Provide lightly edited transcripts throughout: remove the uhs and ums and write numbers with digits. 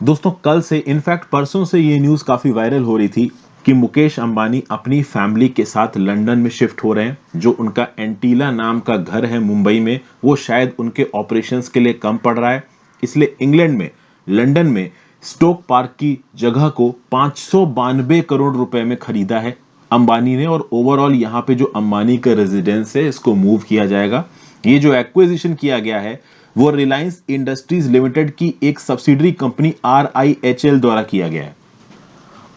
दोस्तों कल से इनफैक्ट परसों से ये न्यूज़ काफ़ी वायरल हो रही थी कि मुकेश अंबानी अपनी फैमिली के साथ लंदन में शिफ्ट हो रहे हैं। जो उनका एंटीला नाम का घर है मुंबई में, वो शायद उनके ऑपरेशंस के लिए कम पड़ रहा है, इसलिए इंग्लैंड में लंदन में स्टोक पार्क की जगह को 592 करोड़ रुपए में खरीदा है अंबानी ने। और ओवरऑल यहाँ पे जो अंबानी का रेजिडेंस है इसको मूव किया जाएगा। ये जो एक्विजिशन किया गया है वो रिलायंस इंडस्ट्रीज लिमिटेड की एक सब्सिडरी कंपनी RIHL द्वारा किया गया है।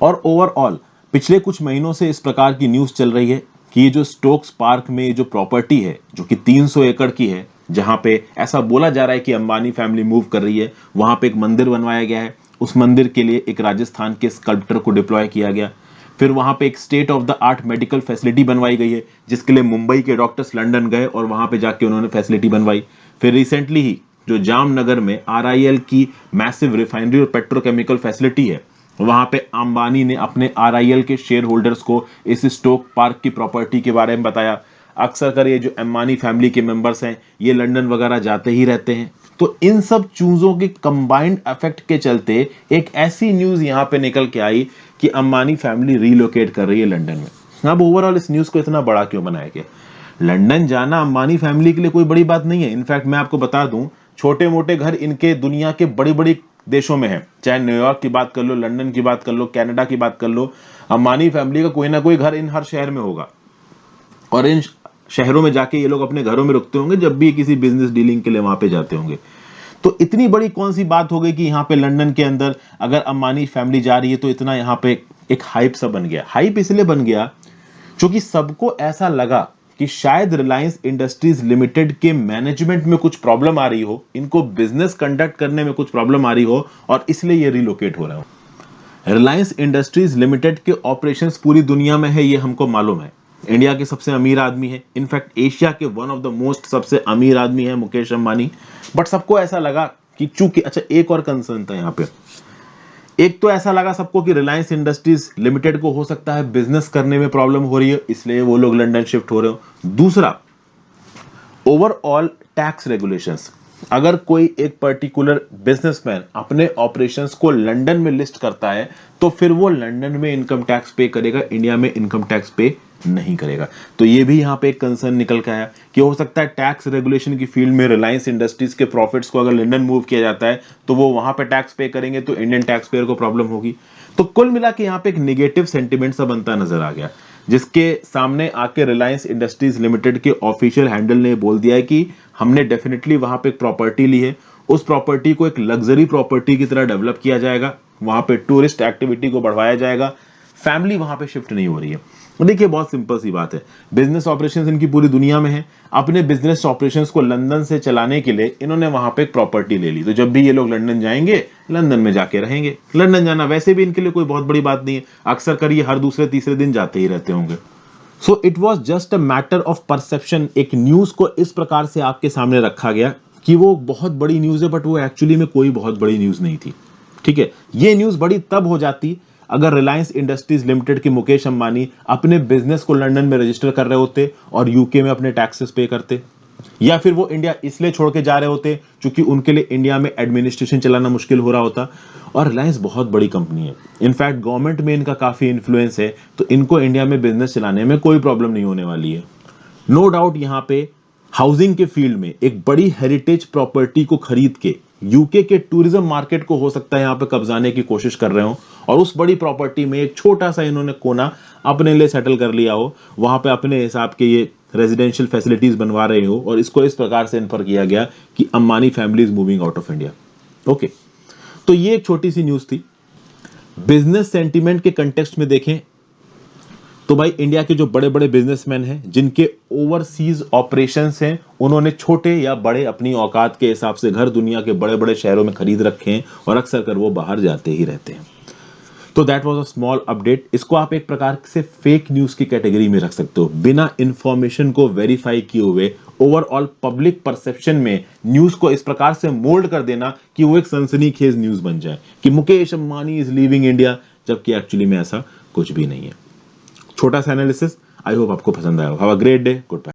और ओवरऑल पिछले कुछ महीनों से इस प्रकार की न्यूज़ चल रही है कि ये जो स्टोक्स पार्क में जो प्रॉपर्टी है जो कि 300 एकड़ की है, जहां पे ऐसा बोला जा रहा है कि अंबानी फैमिली मूव कर रही है, वहां पे एक मंदिर बनवाया गया है। उस मंदिर के लिए एक राजस्थान के स्कल्प्टर को डिप्लॉय किया गया। फिर वहां पे एक state of the art medical facility बनवाई गई है, जिसके लिए मुंबई के डॉक्टर्स लंदन गए और वहां पे जाके उन्होंने फैसिलिटी बनवाई। फिर रिसेंटली ही जो जामनगर में RIL की मैसिव रिफाइनरी और पेट्रोकेमिकल फैसिलिटी है, वहां पे अंबानी ने अपने RIL के शेयर होल्डर्स को इस स्टोक पार्क की प्रॉपर्टी के बारे में बताया। अक्सर कर ये जो अंबानी फैमिली के मेंबर्स हैं ये लंदन वगैरह जाते ही रहते हैं। तो इन सब चीजों के कंबाइंड इफेक्ट के चलते एक ऐसी न्यूज यहां पे निकल के आई कि अंबानी फैमिली रीलोकेट कर रही है लंदन में। अब ओवरऑल इस न्यूज को इतना बड़ा क्यों बनाया गया? लंदन जाना अंबानी फैमिली के लिए कोई बड़ी बात नहीं है। इनफैक्ट मैं आपको बता दूं, छोटे मोटे घर इनके दुनिया के बड़ी बड़ी देशों में है। चाहे न्यूयॉर्क की बात कर लो, लंदन की बात कर लो, कनाडा की बात कर लो, अंबानी फैमिली का कोई ना कोई घर इन हर शहर में होगा। और इन शहरों में जाके ये लोग अपने घरों में रुकते होंगे जब भी किसी बिजनेस डीलिंग के लिए वहां पे जाते होंगे। तो इतनी बड़ी कौन सी बात हो गई कि यहाँ पे लंदन के अंदर अगर अंबानी फैमिली जा रही है तो इतना यहाँ पे एक हाइप सा बन गया। हाइप इसलिए बन गया क्योंकि सबको ऐसा लगा कि शायद रिलायंस इंडस्ट्रीज लिमिटेड के मैनेजमेंट में कुछ प्रॉब्लम आ रही हो, इनको बिजनेस कंडक्ट करने में कुछ प्रॉब्लम आ रही हो, और इसलिए ये रिलोकेट हो रहे हो। रिलायंस इंडस्ट्रीज लिमिटेड के ऑपरेशंस पूरी दुनिया में है, ये हमको मालूम है। इंडिया के सबसे अमीर आदमी है, इनफैक्ट एशिया के वन ऑफ द मोस्ट सबसे अमीर आदमी है मुकेश अंबानी। बट सबको ऐसा लगा कि चूंकि अच्छा एक और कंसर्न था यहाँ पे। एक तो ऐसा लगा सबको कि रिलायंस इंडस्ट्रीज लिमिटेड को हो सकता है बिजनेस करने में प्रॉब्लम हो रही है, इसलिए वो लोग लंदन शिफ्ट हो रहे हो। दूसरा, ओवरऑल टैक्स रेगुलेशंस। अगर कोई एक पर्टिकुलर बिजनेसमैन अपने ऑपरेशंस को लंदन में लिस्ट करता है तो फिर वो लंदन में इनकम टैक्स पे करेगा, इंडिया में इनकम टैक्स पे नहीं करेगा। तो ये भी यहां पे एक कंसर्न निकल के आया कि हो सकता है टैक्स रेगुलेशन की फील्ड में रिलायंस इंडस्ट्रीज के प्रॉफिट्स को अगर लंदन मूव किया जाता है तो वो वहां पे टैक्स पे करेंगे तो इंडियन टैक्स पेयर को प्रॉब्लम होगी। तो कुल मिला के यहाँ पे एक निगेटिव सेंटिमेंट सा बनता नजर आ गया, जिसके सामने आके रिलायंस इंडस्ट्रीज लिमिटेड के ऑफिशियल हैंडल ने बोल दिया है कि हमने डेफिनेटली वहां पे एक प्रॉपर्टी ली है, उस प्रॉपर्टी को एक लग्जरी प्रॉपर्टी की तरह डेवलप किया जाएगा, वहां पे टूरिस्ट एक्टिविटी को बढ़ाया जाएगा, फैमिली वहां पे शिफ्ट नहीं हो रही है। देखिए बहुत सिंपल सी बात है, बिजनेस ऑपरेशंस इनकी पूरी दुनिया में है। अपने बिजनेस ऑपरेशंस को लंदन से चलाने के लिए इन्होंने वहां पे एक प्रॉपर्टी ले ली, तो जब भी ये लोग लंदन जाएंगे लंदन में जाके रहेंगे। लंदन जाना वैसे भी इनके लिए कोई बहुत बड़ी बात नहीं है, अक्सर कर ये हर दूसरे तीसरे दिन जाते ही रहते होंगे। So it was just a matter of perception. एक न्यूज को इस प्रकार से आपके सामने रखा गया कि वो बहुत बड़ी न्यूज है, बट वो एक्चुअली में कोई बहुत बड़ी न्यूज नहीं थी। ठीक है, ये न्यूज बड़ी तब हो जाती अगर रिलायंस इंडस्ट्रीज लिमिटेड के मुकेश अंबानी अपने बिजनेस को लंदन में रजिस्टर कर रहे होते और यूके में अपने टैक्सेस पे करते, या फिर वो इंडिया इसलिए छोड़ के जा रहे होते क्योंकि उनके लिए इंडिया में एडमिनिस्ट्रेशन चलाना मुश्किल हो रहा होता। और रिलायंस बहुत बड़ी कंपनी है, इनफैक्ट गवर्नमेंट में इनका काफी इन्फ्लुएंस है, तो इनको इंडिया में बिजनेस चलाने में कोई प्रॉब्लम नहीं होने वाली है। नो डाउट यहाँ पे हाउसिंग के फील्ड में एक बड़ी हेरिटेज प्रॉपर्टी को खरीद के यूके के टूरिज्म मार्केट को हो सकता है यहाँ पे कब्जाने की कोशिश कर रहे हो, और उस बड़ी प्रॉपर्टी में एक छोटा सा इन्होंने कोना अपने लिए सेटल कर लिया हो, वहां पे अपने हिसाब के ये रेजिडेंशियल फैसिलिटीज बनवा रहे हो, और इसको इस प्रकार से इन्फर किया गया कि Ambani family is moving out of India. Okay, तो ये एक छोटी सी न्यूज थी। बिजनेस सेंटीमेंट के कंटेक्स्ट में देखें तो भाई इंडिया के जो बड़े बड़े बिजनेसमैन हैं जिनके ओवरसीज ऑपरेशंस हैं, उन्होंने छोटे या बड़े अपनी औकात के हिसाब से घर दुनिया के बड़े बड़े शहरों में खरीद रखे हैं, और अक्सर कर वो बाहर जाते ही रहते हैं। तो that was a small update. इसको आप एक प्रकार से फेक न्यूज की कैटेगरी में रख सकते हो, बिना इंफॉर्मेशन को वेरीफाई किए हुए ओवरऑल पब्लिक परसेप्शन में न्यूज को इस प्रकार से मोल्ड कर देना कि वो एक सनसनीखेज न्यूज बन जाए कि Mukesh Ambani is leaving India, जबकि एक्चुअली में ऐसा कुछ भी नहीं है। छोटा सा एनालिसिस, आई होप आपको पसंद आया। Have a great day, good bye.